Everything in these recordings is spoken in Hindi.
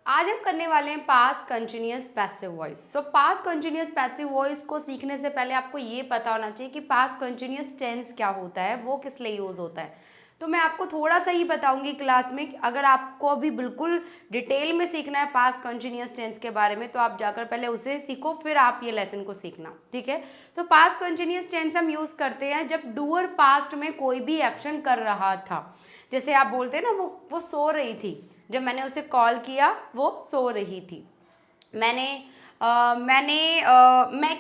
आज हम करने वाले हैं पास्ट कंटिन्यूअस पैसिव वॉइस। सो पास्ट कंटिन्यूअस पैसिव वॉइस को सीखने से पहले आपको ये पता होना चाहिए कि पास्ट कंटिन्यूअस टेंस क्या होता है, वो किस लिए यूज़ होता है। तो मैं आपको थोड़ा सा ही बताऊंगी क्लास में। अगर आपको अभी बिल्कुल डिटेल में सीखना है पास्ट कंटिन्यूअस टेंस के बारे में, तो आप जाकर पहले उसे सीखो, फिर आप ये लेसन को सीखना, ठीक है। तो पास्ट कंटिन्यूअस टेंस हम यूज़ करते हैं जब डूअर पास्ट में कोई भी एक्शन कर रहा था। जैसे आप बोलते हैं ना, वो सो रही थी, जब मैंने उसे कॉल किया वो सो रही थी। मैं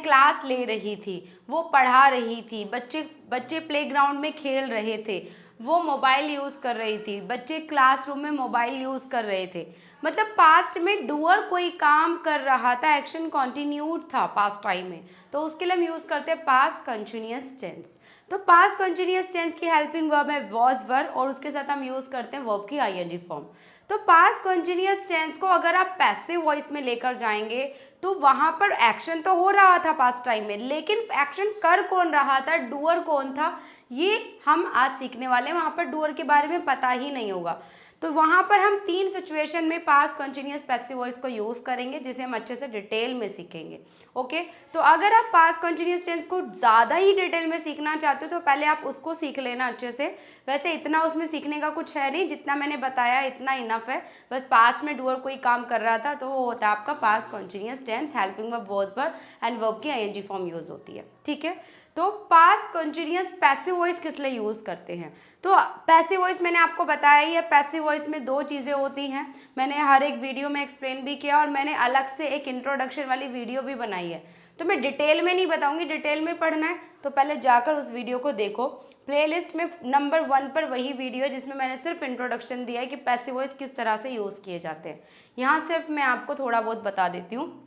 क्लास ले रही थी, वो पढ़ा रही थी। बच्चे प्लेग्राउंड में खेल रहे थे, वो मोबाइल यूज़ कर रही थी। बच्चे क्लासरूम में मोबाइल यूज़ कर रहे थे। मतलब पास्ट में डूअर कोई काम कर रहा था, एक्शन कॉन्टिन्यूड था पास्ट टाइम में, तो उसके लिए हम यूज़ करते हैं पास्ट कंटिन्यूअस टेंस। तो पास्ट कंटिन्यूअस टेंस की हेल्पिंग वर्ब है वॉज वर, और उसके साथ हम यूज़ करते हैं वर्ब की आईएनजी फॉर्म। तो पास्ट कंटिन्यूअस टेंस को अगर आप पैसिव वॉइस में लेकर जाएंगे तो वहां पर एक्शन तो हो रहा था पास्ट टाइम में, लेकिन एक्शन कर कौन रहा था, डूअर कौन था, ये हम आज सीखने वाले हैं। वहां पर डूअर के बारे में पता ही नहीं होगा। तो वहां पर हम 3 सिचुएशन में पास्ट कंटिन्यूअस पैसिव वॉइस को यूज करेंगे, जिसे हम अच्छे से डिटेल में सीखेंगे। ओके, तो अगर आप पास्ट कंटिन्यूअस टेंस को ज़्यादा ही डिटेल में सीखना चाहते हो तो पहले आप उसको सीख लेना अच्छे से। वैसे इतना उसमें सीखने का कुछ है नहीं, जितना मैंने बताया इतना इनफ है। बस पास्ट में डूअर कोई काम कर रहा था तो वो होता है आपका past continuous tense, helping verb was verb and verb की आईएनजी फॉर्म यूज होती है, ठीक है। तो पास्ट कंटिन्यूअस पैसिव वॉइस किस लिए यूज करते हैं? तो पैसिव वॉइस मैंने आपको बताया ही है। पैसिव वॉइस में 2 चीज़ें होती हैं, मैंने हर एक वीडियो में एक्सप्लेन भी किया, और मैंने अलग से एक इंट्रोडक्शन वाली वीडियो भी बनाई है। तो मैं डिटेल में नहीं बताऊंगी, डिटेल में पढ़ना है तो पहले जाकर उस वीडियो को देखो। प्लेलिस्ट में नंबर 1 पर वही वीडियो है जिसमें मैंने सिर्फ इंट्रोडक्शन दिया है कि पैसिव वॉइस किस तरह से यूज़ किए जाते हैं। यहाँ सिर्फ मैं आपको थोड़ा बहुत बता देती हूँ।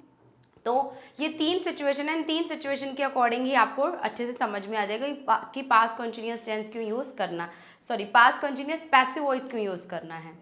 तो ये 3 सिचुएशन है, इन 3 सिचुएशन के अकॉर्डिंग ही आपको अच्छे से समझ में आ जाएगा कि पास्ट कंटिन्यूअस टेंस क्यों यूज़ करना, sorry past continuous passive voice क्यों यूज़ करना है।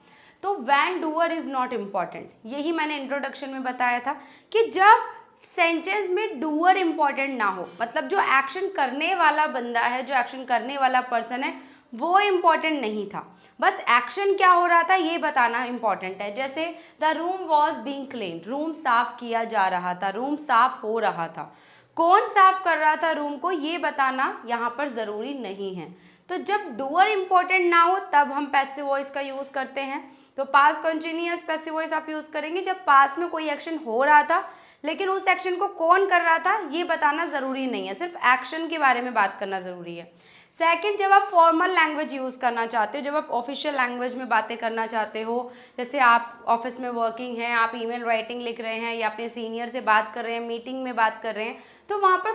तो when doer is not important, यही मैंने इंट्रोडक्शन में बताया था कि जब सेंटेंस में डूअर इम्पॉर्टेंट ना हो, मतलब जो एक्शन करने वाला बंदा है, जो एक्शन करने वाला पर्सन है, वो इम्पॉर्टेंट नहीं था, बस एक्शन क्या हो रहा था ये बताना इम्पॉर्टेंट है। जैसे the room was being clean, room साफ किया जा रहा था, रूम साफ हो रहा था। कौन साफ कर रहा था रूम को, ये बताना यहाँ पर ज़रूरी नहीं है। तो जब डूअर इम्पॉर्टेंट ना हो तब हम पैसिव वॉइस का यूज़ करते हैं। तो पास्ट कंटिन्यूअस पैसिव वॉइस आप यूज़ करेंगे जब पास्ट में कोई एक्शन हो रहा था, लेकिन उस एक्शन को कौन कर रहा था ये बताना ज़रूरी नहीं है, सिर्फ एक्शन के बारे में बात करना ज़रूरी है। सेकंड, जब आप फॉर्मल लैंग्वेज यूज़ करना चाहते हो, जब आप ऑफिशियल लैंग्वेज में बातें करना चाहते हो, जैसे आप ऑफिस में वर्किंग हैं, आप ईमेल राइटिंग लिख रहे हैं या अपने सीनियर से बात कर रहे हैं, मीटिंग में बात कर रहे हैं, तो वहाँ पर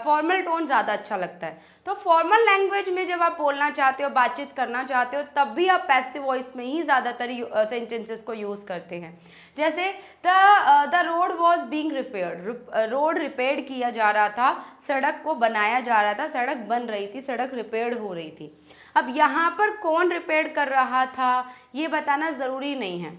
फॉर्मल टोन ज़्यादा अच्छा लगता है। तो फॉर्मल लैंग्वेज में जब आप बोलना चाहते हो, बातचीत करना चाहते हो, तब भी आप पैसिव वॉइस में ही ज़्यादातर सेंटेंसेस को यूज़ करते हैं। जैसे the road was being repaired, road repair किया जा रहा था, सड़क को बनाया जा रहा था, सड़क बन रही थी, सड़क रिपेयर्ड हो रही थी। अब यहाँ पर कौन रिपेयर कर रहा था ये बताना ज़रूरी नहीं है,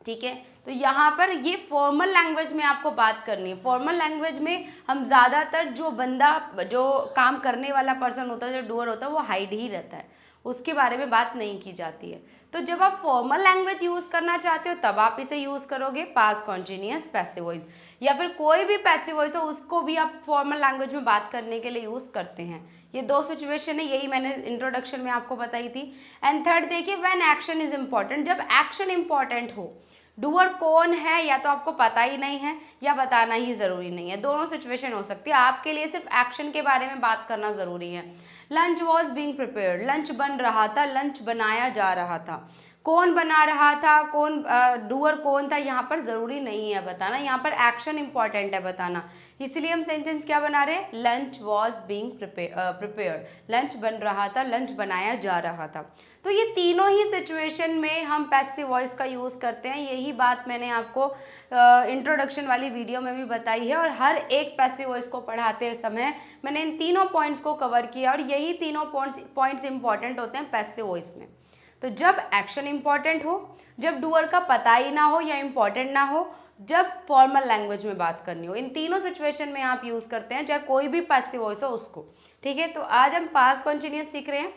ठीक है। तो यहाँ पर ये फॉर्मल लैंग्वेज में आपको बात करनी है। फॉर्मल लैंग्वेज में हम ज़्यादातर जो बंदा, जो काम करने वाला पर्सन होता है, जो डूअर होता है, वो हाइड ही रहता है, उसके बारे में बात नहीं की जाती है। तो जब आप फॉर्मल लैंग्वेज यूज़ करना चाहते हो तब आप इसे यूज़ करोगे पास्ट कंटिन्यूअस पैसिव वॉइस, या फिर कोई भी पैसिव वॉइस हो उसको भी आप फॉर्मल लैंग्वेज में बात करने के लिए यूज़ करते हैं। ये 2 सिचुएशन है, यही मैंने इंट्रोडक्शन में आपको बताई थी। एंड थर्ड देखिए, व्हेन एक्शन इज इम्पॉर्टेंट, जब एक्शन इम्पॉर्टेंट हो। डूअर कौन है या तो आपको पता ही नहीं है या बताना ही ज़रूरी नहीं है, दोनों सिचुएशन हो सकती है। आपके लिए सिर्फ एक्शन के बारे में बात करना ज़रूरी है। Lunch was being prepared, lunch बन रहा था, लंच बनाया जा रहा था। कौन बना रहा था, कौन डूअर कौन था, यहाँ पर ज़रूरी नहीं है बताना, यहाँ पर एक्शन इंपॉर्टेंट है बताना। इसलिए हम सेंटेंस क्या बना रहे हैं, lunch was being prepared, lunch बन रहा था, लंच बनाया जा रहा था। तो ये तीनों ही सिचुएशन में हम पैसिव वॉइस का यूज़ करते हैं। यही बात मैंने आपको इंट्रोडक्शन वाली वीडियो में भी बताई है, और हर एक पैसिव वॉइस को पढ़ाते समय मैंने इन तीनों पॉइंट्स को कवर किया, और यही तीनों पॉइंट्स इंपॉर्टेंट होते हैं पैसिव वॉइस में। तो जब एक्शन इंपॉर्टेंट हो, जब डूअर का पता ही ना हो या इंपॉर्टेंट ना हो, जब फॉर्मल लैंग्वेज में बात करनी हो, इन तीनों सिचुएशन में आप यूज़ करते हैं, चाहे कोई भी पैसिव वॉइस हो उसको, ठीक है। तो आज हम पास्ट कंटिन्यूअस सीख रहे हैं।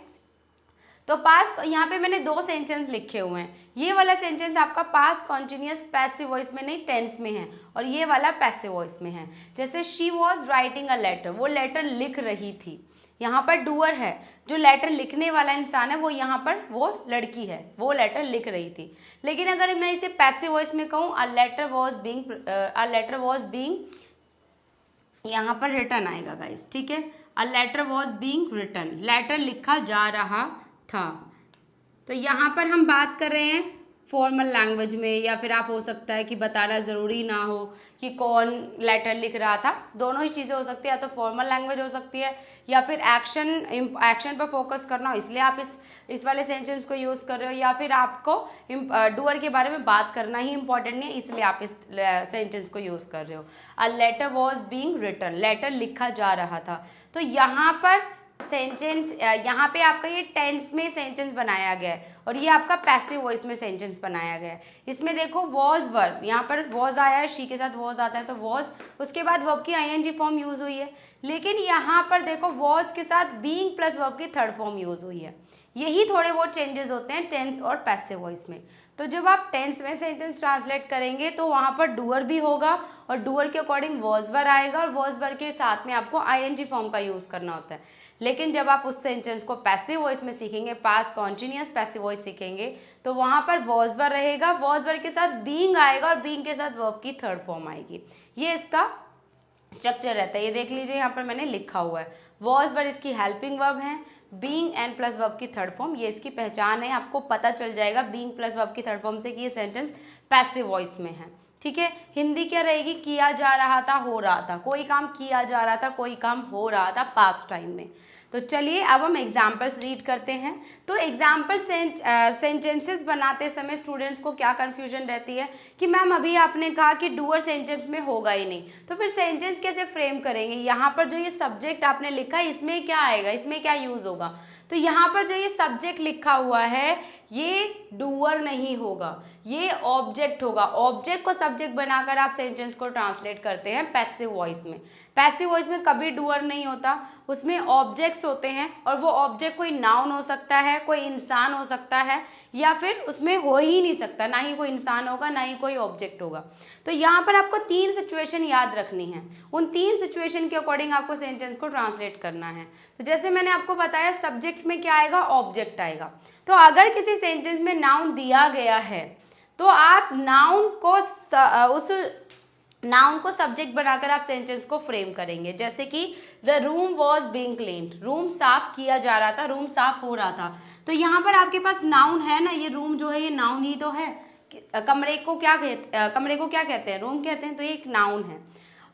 तो पास्ट, यहाँ पे मैंने 2 सेंटेंस लिखे हुए हैं। ये वाला सेंटेंस आपका पास्ट कॉन्टिन्यूअस पैसिव वॉइस में नहीं, टेंस में है, और ये वाला पैसिव वॉइस में है। जैसे she was writing a letter, वो लेटर लिख रही थी। यहाँ पर डूअर है, जो लेटर लिखने वाला इंसान है वो यहाँ पर वो लड़की है, वो लेटर लिख रही थी। लेकिन अगर मैं इसे पैसिव वॉइस में कहूँ, अ लेटर वॉज बीइंग, यहाँ पर रिटन आएगा गाइस, ठीक है। A letter was being written, letter लिखा जा रहा था। तो यहाँ पर हम बात कर रहे हैं फॉर्मल लैंग्वेज में, या फिर आप हो सकता है कि बताना ज़रूरी ना हो कि कौन लेटर लिख रहा था, दोनों ही चीज़ें हो सकती है। या तो फॉर्मल लैंग्वेज हो सकती है, या फिर एक्शन पर फोकस करना हो, इसलिए आप इस वाले सेंटेंस को यूज़ कर रहे हो, या फिर आपको डूअर के बारे में बात करना ही इंपॉर्टेंट नहीं है, इसलिए आप इस सेंटेंस को यूज़ कर रहे हो। A letter was being written, letter लिखा जा रहा था। तो यहाँ पर सेंटेंस, यहाँ पे आपका ये टेंस में सेंटेंस बनाया गया है, और ये आपका पैसिव वॉइस में सेंटेंस बनाया गया है। इसमें देखो वॉज वर्ब, यहाँ पर वॉज आया है, शी के साथ वॉज आता है तो वॉज, उसके बाद वर्ब की आईएनजी फॉर्म यूज हुई है। लेकिन यहाँ पर देखो वॉज के साथ बीइंग प्लस वर्ब की थर्ड फॉर्म यूज हुई है। यही थोड़े बहुत चेंजेस होते हैं टेंस और पैसिव वॉइस में। तो जब आप टेंस में सेंटेंस ट्रांसलेट करेंगे तो वहाँ पर डूअर भी होगा, और डूअर के अकॉर्डिंग वॉज वर्ब आएगा, और वॉज वर्ब के साथ में आपको आईएनजी फॉर्म का यूज़ करना होता है। लेकिन जब आप उस सेंटेंस को पैसिव वॉइस में सीखेंगे, पास्ट कॉन्टिन्यूअस पैसिव वॉइस सीखेंगे, तो वहाँ पर वॉज वर्ब रहेगा, वॉज वर्ब के साथ बीइंग आएगा, और बीइंग के साथ वर्ब की थर्ड फॉर्म आएगी। ये इसका स्ट्रक्चर रहता है। ये देख लीजिए, यहाँ पर मैंने लिखा हुआ है, वॉज वर्ब इसकी हेल्पिंग वर्ब है, बीइंग एंड प्लस वर्ब की थर्ड फॉर्म, ये इसकी पहचान है। आपको पता चल जाएगा बीइंग प्लस वर्ब की थर्ड फॉर्म से कि ये सेंटेंस पैसिव वॉइस में है, ठीक है। हिंदी क्या रहेगी, किया जा रहा था, हो रहा था, कोई काम किया जा रहा था, कोई काम हो रहा था पास्ट टाइम में। तो चलिए अब हम एग्जाम्पल्स रीड करते हैं। तो एग्जाम्पल सेंटेंसेस बनाते समय स्टूडेंट्स को क्या कन्फ्यूजन रहती है कि मैम अभी आपने कहा कि डूअर सेंटेंस में होगा ही नहीं, तो फिर सेंटेंस कैसे फ्रेम करेंगे। यहाँ पर जो ये सब्जेक्ट आपने लिखा है इसमें क्या आएगा, इसमें क्या यूज होगा। तो यहाँ पर जो ये सब्जेक्ट लिखा हुआ है ये डूअर नहीं होगा, ये ऑब्जेक्ट होगा। ऑब्जेक्ट को सब्जेक्ट बनाकर आप सेंटेंस को ट्रांसलेट करते हैं पैसिव वॉइस में। पैसिव वॉइस में कभी डूअर नहीं होता, उसमें ऑब्जेक्ट्स होते हैं, और वो ऑब्जेक्ट कोई नाउन हो सकता है, कोई इंसान हो सकता है, या फिर उसमें हो ही नहीं सकता, ना ही कोई इंसान होगा ना ही कोई ऑब्जेक्ट होगा। तो यहाँ पर आपको 3 सिचुएशन याद रखनी है, उन 3 सिचुएशन के अकॉर्डिंग आपको सेंटेंस को ट्रांसलेट करना है। तो जैसे मैंने आपको बताया सब्जेक्ट में क्या आएगा, ऑब्जेक्ट आएगा। तो अगर किसी सेंटेंस में नाउन दिया गया है तो आप नाउन को उस नाउन को सब्जेक्ट बनाकर आप सेंटेंस को फ्रेम करेंगे। जैसे कि the room was being cleaned, room साफ किया जा रहा था, रूम साफ हो रहा था। तो यहाँ पर आपके पास नाउन है ना, ये रूम जो है ये नाउन ही तो है। कमरे को क्या कहते हैं, रूम कहते हैं, तो ये एक नाउन है।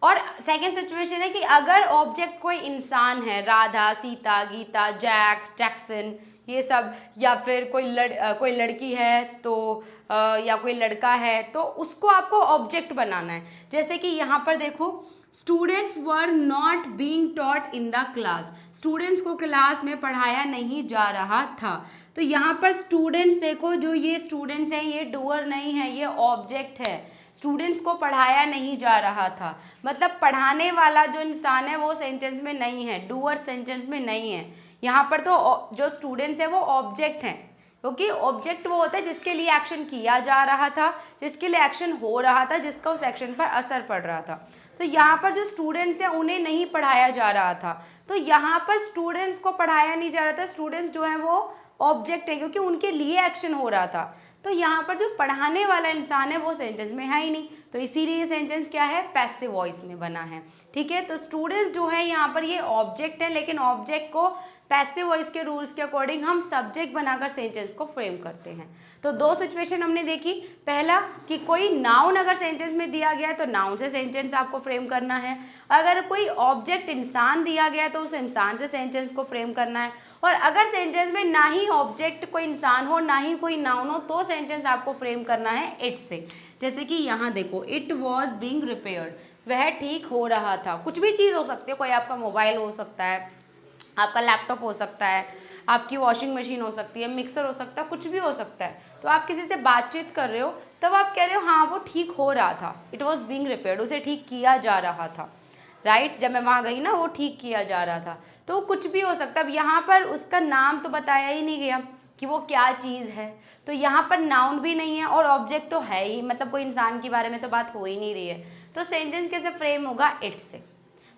और सेकेंड सिचुएशन है कि अगर ऑब्जेक्ट कोई इंसान है, राधा, सीता, गीता, जैक्सन, ये सब, या फिर कोई लड़की है तो या कोई लड़का है, तो उसको आपको ऑब्जेक्ट बनाना है। जैसे कि यहाँ पर देखो, students were not being taught in the class, students को क्लास में पढ़ाया नहीं जा रहा था। तो यहाँ पर स्टूडेंट्स देखो, जो ये स्टूडेंट्स हैं ये डूअर नहीं है, ये ऑब्जेक्ट है। स्टूडेंट्स को पढ़ाया नहीं जा रहा था, मतलब पढ़ाने वाला जो इंसान है वो सेंटेंस में नहीं है, डूअर सेंटेंस में नहीं है। यहाँ पर तो जो स्टूडेंट्स है वो ऑब्जेक्ट हैं, क्योंकि ऑब्जेक्ट वो होता है जिसके लिए एक्शन किया जा रहा था, जिसके लिए एक्शन हो रहा था, जिसका उस एक्शन पर असर पड़ रहा था। तो यहाँ पर जो स्टूडेंट्स हैं उन्हें नहीं पढ़ाया जा रहा था, तो यहाँ पर स्टूडेंट्स को पढ़ाया नहीं जा रहा था, स्टूडेंट्स जो है वो ऑब्जेक्ट है क्योंकि उनके लिए एक्शन हो रहा था। तो यहाँ पर जो पढ़ाने वाला इंसान है वो सेंटेंस में है ही नहीं, तो इसीलिए ये सेंटेंस क्या है, पैसिव वॉइस में बना है, ठीक है। तो स्टूडेंट्स जो है यहाँ पर ये ऑब्जेक्ट है, लेकिन ऑब्जेक्ट को पैसिव वॉइस के रूल्स के अकॉर्डिंग हम सब्जेक्ट बनाकर सेंटेंस को फ्रेम करते हैं। तो 2 सिचुएशन हमने देखी। पहला कि कोई नाउन अगर सेंटेंस में दिया गया है तो नाउन से सेंटेंस आपको फ्रेम करना है, अगर कोई ऑब्जेक्ट इंसान दिया गया है तो उस इंसान से सेंटेंस को फ्रेम करना है, और अगर सेंटेंस में ना ही ऑब्जेक्ट कोई इंसान हो ना ही कोई नाउन हो तो सेंटेंस आपको फ्रेम करना है इट से। जैसे कि यहाँ देखो, इट वॉज बीइंग रिपेयर्ड, वह ठीक हो रहा था। कुछ भी चीज़ हो सकती है, कोई आपका मोबाइल हो सकता है, आपका लैपटॉप हो सकता है, आपकी वॉशिंग मशीन हो सकती है, मिक्सर हो सकता है, कुछ भी हो सकता है। तो आप किसी से बातचीत कर रहे हो तब आप कह रहे हो हाँ वो ठीक हो रहा था, इट वॉज बीइंग रिपेयर्ड, उसे ठीक किया जा रहा था, राइट। जब मैं वहाँ गई ना वो ठीक किया जा रहा था, तो कुछ भी हो सकता है। अब यहाँ पर उसका नाम तो बताया ही नहीं गया, कि वो क्या चीज़ है। तो यहाँ पर नाउन भी नहीं है और ऑब्जेक्ट तो है ही, मतलब कोई इंसान के बारे में तो बात हो ही नहीं रही है। तो सेंटेंस कैसे फ्रेम होगा, इट से।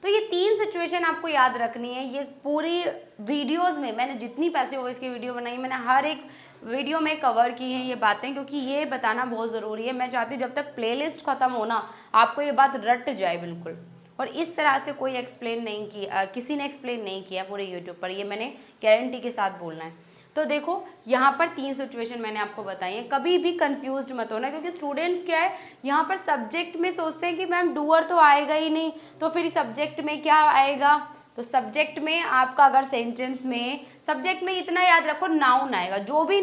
तो ये 3 सिचुएशन आपको याद रखनी है। ये पूरी वीडियोस में मैंने जितनी पैसिव वॉइस की वीडियो बनाई, मैंने हर एक वीडियो में कवर की हैं ये बातें, क्योंकि ये बताना बहुत ज़रूरी है। मैं चाहती हूँ जब तक प्लेलिस्ट ख़त्म हो ना, आपको ये बात रट जाए बिल्कुल। और इस तरह से कोई एक्सप्लेन नहीं किया, किसी ने एक्सप्लेन नहीं किया पूरे यूट्यूब पर, ये मैंने गारंटी के साथ बोलना है। तो देखो यहाँ पर 3 सिचुएशन मैंने आपको बताई है, कभी भी कंफ्यूज्ड मत होना, क्योंकि स्टूडेंट्स क्या है यहाँ पर सब्जेक्ट में सोचते हैं कि मैम डूअर तो आएगा ही नहीं, तो फिर सब्जेक्ट में क्या आएगा। तो सब्जेक्ट में आपका अगर सेंटेंस में, सब्जेक्ट में इतना याद रखो नाउन आएगा, जो भी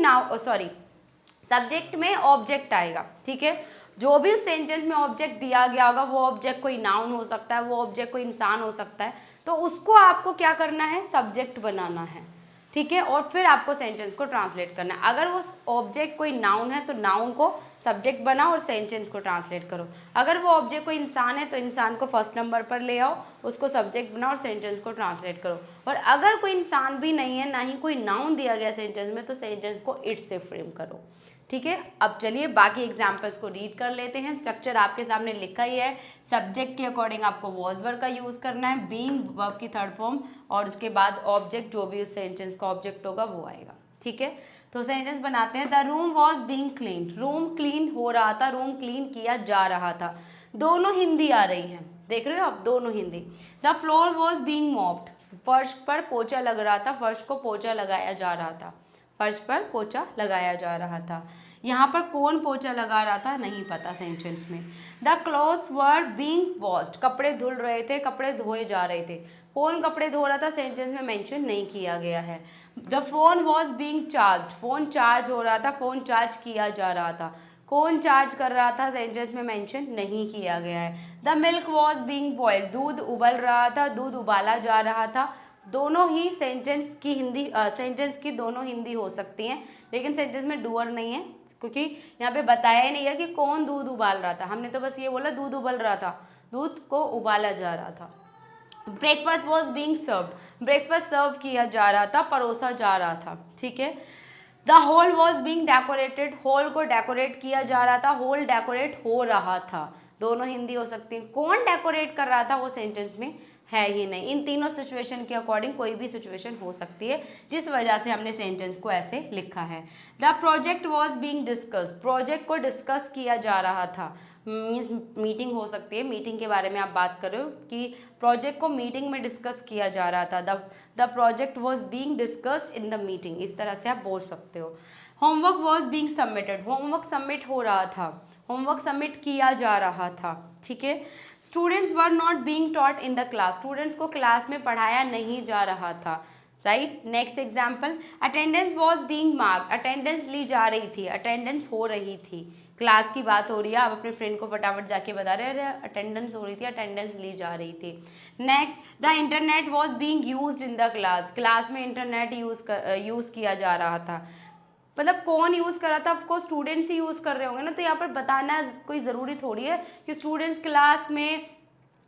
सब्जेक्ट में ऑब्जेक्ट आएगा, ठीक है। जो भी सेंटेंस में ऑब्जेक्ट दिया गया होगा वो ऑब्जेक्ट कोई नाउन हो सकता है, वो ऑब्जेक्ट कोई इंसान हो सकता है, तो उसको आपको क्या करना है, सब्जेक्ट बनाना है, ठीक है। और फिर आपको सेंटेंस को ट्रांसलेट करना है। अगर वो ऑब्जेक्ट कोई नाउन है तो नाउन को सब्जेक्ट बनाओ और सेंटेंस को ट्रांसलेट करो। अगर वो ऑब्जेक्ट कोई इंसान है तो इंसान को फर्स्ट नंबर पर ले आओ, उसको सब्जेक्ट बनाओ और सेंटेंस को ट्रांसलेट करो। और अगर कोई इंसान भी नहीं है, ना ही कोई नाउन दिया गया सेंटेंस में, तो सेंटेंस को इट से फ्रेम करो, ठीक है। अब चलिए बाकी एग्जाम्पल्स को रीड कर लेते हैं। स्ट्रक्चर आपके सामने लिखा ही है। सब्जेक्ट के अकॉर्डिंग आपको वॉज वर्ब का यूज करना है, बीइंग वर्ब की थर्ड फॉर्म, और उसके बाद ऑब्जेक्ट जो भी उस सेंटेंस का ऑब्जेक्ट होगा वो आएगा, ठीक है। तो सेंटेंस बनाते हैं। The room was being clean, room clean हो रहा था, रूम क्लीन किया जा रहा था। दोनों हिंदी आ रही है, देख रहे हो आप, दोनों Hindi. The floor was being mopped, फर्श पर पोछा लग रहा था, फर्श को पोछा लगाया जा रहा था, फर्श पर पोछा लगाया जा रहा था। यहाँ पर कौन पोछा लगा रहा था नहीं पता सेंटेंस में। The clothes were being washed, कपड़े धुल रहे थे, कपड़े धोए जा रहे थे। कौन कपड़े धो रहा था सेंटेंस में मेंशन नहीं किया गया है। The phone was being charged, phone charge हो रहा था, फोन चार्ज किया जा रहा था। कौन चार्ज कर रहा था सेंटेंस में मेंशन नहीं किया गया है। The milk was being boiled, दूध उबल रहा था, दूध उबाला जा रहा था। दोनों ही सेंटेंस की हिंदी, सेंटेंस की दोनों हिंदी हो सकती हैं, लेकिन सेंटेंस में डूअर नहीं है, क्योंकि यहाँ पे बताया ही नहीं है कि कौन दूध उबाल रहा था। हमने तो बस ये बोला दूध उबल रहा था, दूध को उबाला जा रहा था। Breakfast was being served, breakfast serve किया जा रहा था, परोसा जा रहा था, ठीक है। The hall was being decorated, hall को डेकोरेट किया जा रहा था, हॉल डेकोरेट हो रहा था। दोनों हिंदी हो सकती है। कौन डेकोरेट कर रहा था वो सेंटेंस में है ही नहीं। इन तीनों सिचुएशन के अकॉर्डिंग कोई भी सिचुएशन हो सकती है, जिस वजह से हमने सेंटेंस को ऐसे लिखा है। The project was being discuss, project को डिस्कस किया जा रहा था, मीन्स मीटिंग हो सकती है, मीटिंग के बारे में आप बात कर रहे हो कि प्रोजेक्ट को मीटिंग में डिस्कस किया जा रहा था। The project was being discussed in the meeting, इस तरह से आप बोल सकते हो। Homework was being submitted, homework submit हो रहा था, होमवर्क सबमिट किया जा रहा था, ठीक है। Students were not being taught in the class, students को क्लास में पढ़ाया नहीं जा रहा था, right. Next example, attendance was being marked, attendance ली जा रही थी, अटेंडेंस हो रही थी, क्लास की बात हो रही है, आप अपने फ्रेंड को फटाफट जाके बता रहे हैं अटेंडेंस हो रही थी, अटेंडेंस ली जा रही थी। Next, the internet was being used in the class, class में इंटरनेट यूज़ किया जा रहा था। मतलब कौन यूज़ कर रहा था, आपको स्टूडेंट्स ही यूज़ कर रहे होंगे ना, तो यहाँ पर बताना कोई ज़रूरी थोड़ी है कि स्टूडेंट्स क्लास में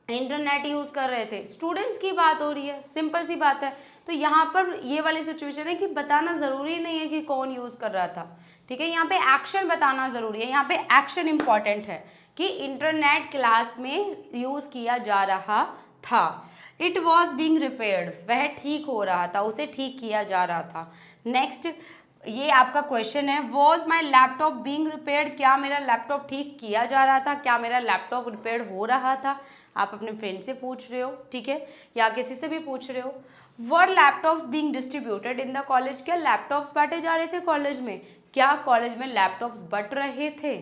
इंटरनेट यूज़ कर रहे थे, स्टूडेंट्स की बात हो रही है, सिंपल सी बात है। तो यहाँ पर ये वाली सिचुएशन है कि बताना ज़रूरी नहीं है कि कौन यूज़ कर रहा था, ठीक है। यहाँ पे एक्शन बताना ज़रूरी है, यहाँ पे एक्शन इंपॉर्टेंट है कि इंटरनेट क्लास में यूज़ किया जा रहा था। इट वॉज बीइंग रिपेयर्ड, वह ठीक हो रहा था, उसे ठीक किया जा रहा था। नेक्स्ट, ये आपका क्वेश्चन है, was my laptop being repaired, क्या मेरा लैपटॉप ठीक किया जा रहा था, क्या मेरा लैपटॉप रिपेयर हो रहा था। आप अपने फ्रेंड से पूछ रहे हो, ठीक है, या किसी से भी पूछ रहे हो। Were laptops being distributed in the college, क्या लैपटॉप्स बांटे जा रहे थे कॉलेज में, क्या कॉलेज में लैपटॉप्स बट रहे थे।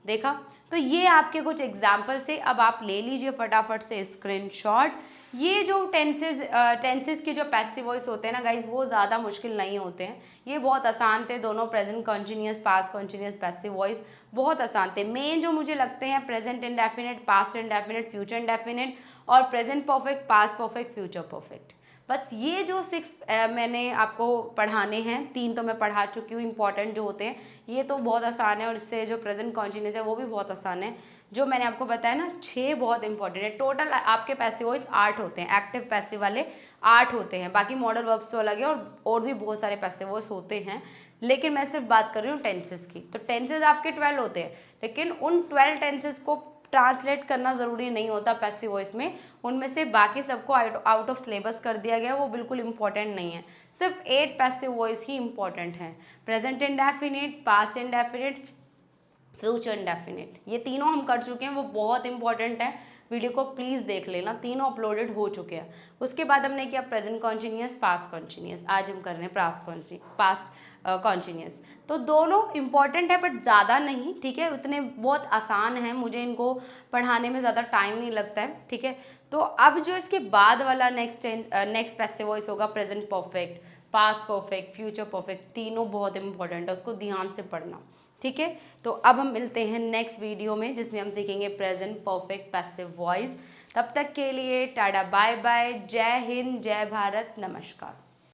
देखा, तो ये आपके कुछ एग्जाम्पल से, अब आप ले लीजिए फटाफट से स्क्रीनशॉट। ये जो टेंसेस के जो पैसिव वॉइस होते हैं ना गाइज, वो ज़्यादा मुश्किल नहीं होते हैं, ये बहुत आसान थे दोनों, present continuous, past continuous, passive voice बहुत आसान थे। मेन जो मुझे लगते हैं present indefinite, past indefinite, future indefinite, और present perfect, past perfect, future perfect. बस ये जो 6 मैंने आपको पढ़ाने हैं, 3 तो मैं पढ़ा चुकी हूँ इंपॉर्टेंट जो होते हैं, ये तो बहुत आसान है, और इससे जो प्रेजेंट कॉन्टिन्यूस है वो भी बहुत आसान है। जो मैंने आपको बताया ना 6 बहुत इंपॉर्टेंट है। टोटल आपके पैसिव वॉइस 8 होते हैं, एक्टिव पैसिव वाले 8 होते हैं, बाकी मॉडल वर्ब्स तो अलग है, और भी बहुत सारे पैसिव वॉइस होते हैं। लेकिन मैं सिर्फ बात कर रही हूँ टेंसेस की। तो टेंसेस आपके 12 होते हैं, लेकिन उन 12 टेंसेस को ट्रांसलेट करना ज़रूरी नहीं होता पैसिव वॉइस में। उनमें से बाकी सबको आउट ऑफ सिलेबस कर दिया गया, वो बिल्कुल इंपॉर्टेंट नहीं है। सिर्फ 8 पैसिव वॉइस ही इंपॉर्टेंट हैं, present indefinite, past indefinite, future indefinite. ये तीनों हम कर चुके हैं, वो बहुत इंपॉर्टेंट है, वीडियो को प्लीज़ देख लेना, तीनों अपलोडेड हो चुके हैं। उसके बाद हमने किया प्रेजेंट कॉन्टिन्यूस, पास्ट कॉन्टिन्यूस, आज हम कर रहे हैं पास्ट कॉन्टिन्यूस। तो दोनों इंपॉर्टेंट है बट ज़्यादा नहीं, ठीक है, उतने बहुत आसान हैं, मुझे इनको पढ़ाने में ज़्यादा टाइम नहीं लगता है, ठीक है। तो अब जो इसके बाद वाला नेक्स्ट पैसिव वॉइस होगा present perfect, past perfect, future perfect, तीनों बहुत इंपॉर्टेंट है, उसको ध्यान से पढ़ना, ठीक है। तो अब हम मिलते हैं नेक्स्ट वीडियो में जिसमें हम सीखेंगे प्रेजेंट परफेक्ट पैसिव वॉइस। तब तक के लिए टाटा बाय बाय, जय हिंद, जय भारत, नमस्कार।